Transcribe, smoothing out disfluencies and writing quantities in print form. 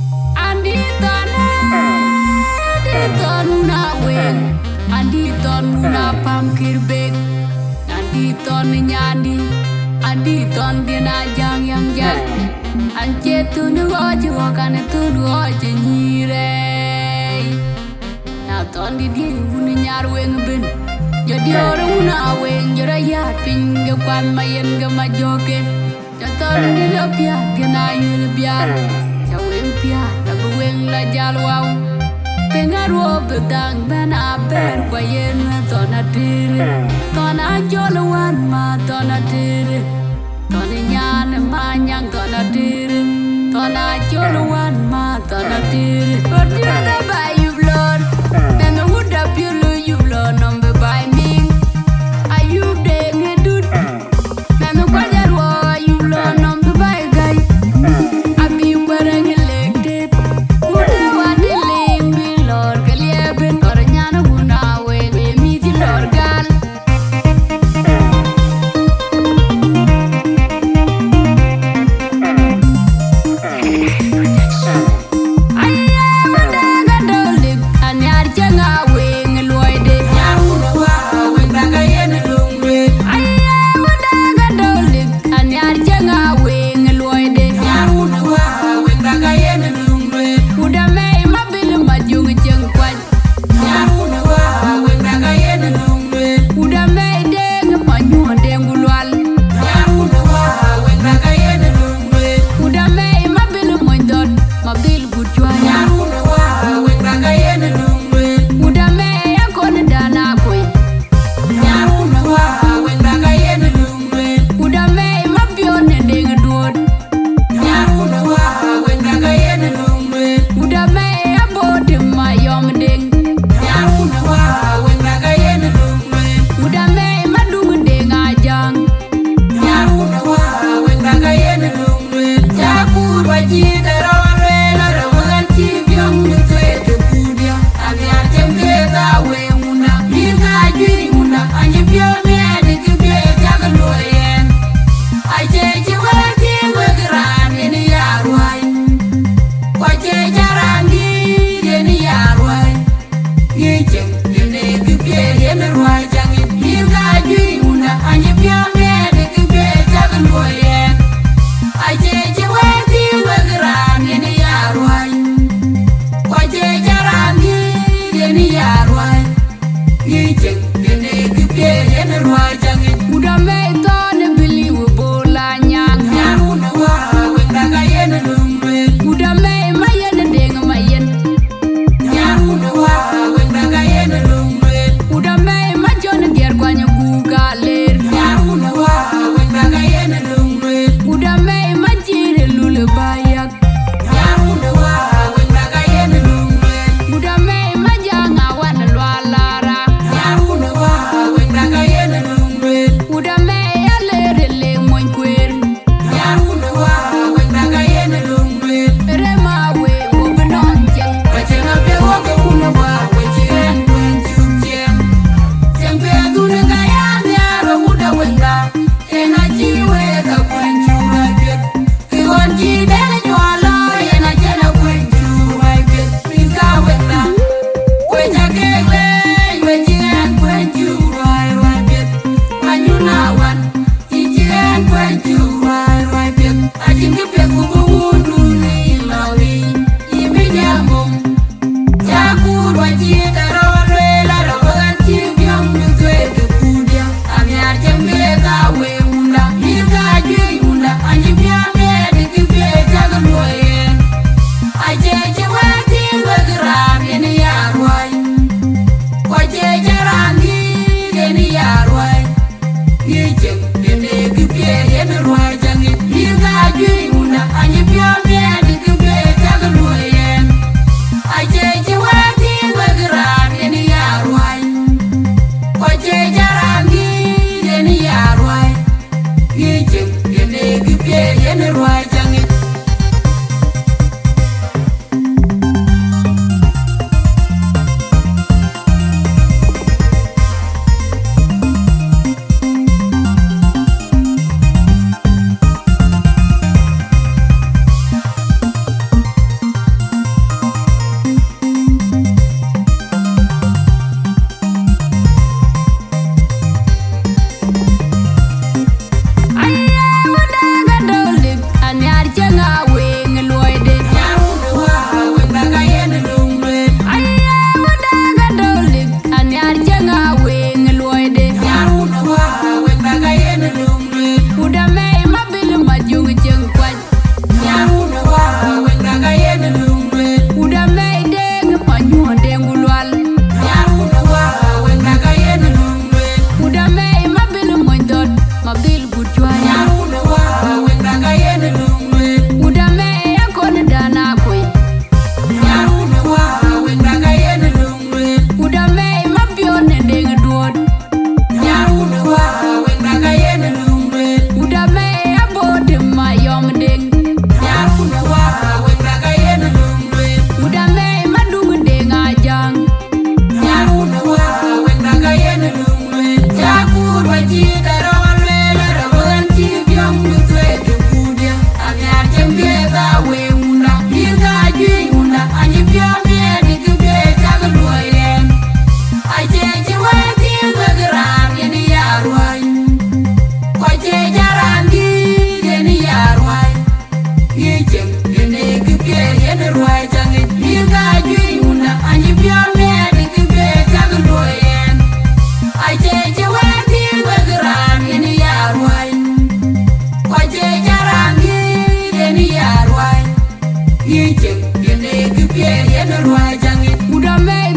Andi ton na wing, andi ton na pamkir bek, andi ton nyandi, andi ton dina jang yang jang, anje tu nuoje wakane tu nuoje nyire, na ton di dia uni nyar wing ben, jadi orang una wing jora ya pingge kwan mayen ge majoke, jaton di lapia dina yul biar, jawing pia lagu wing la jalwau. Pengaruh bedang bena ber kwayen tona diri tona joluan ma tona diri tona nyan manyang tona diri tona joluan ma tona diri berdiada bayu blor bena uda pilu you blor nombe bay ming ayub de ngedut bena kwajarwa you blor nombe bay gay abi barang elected uda wadi I Yijim, yene gipye, yene ruwa jangit. Udame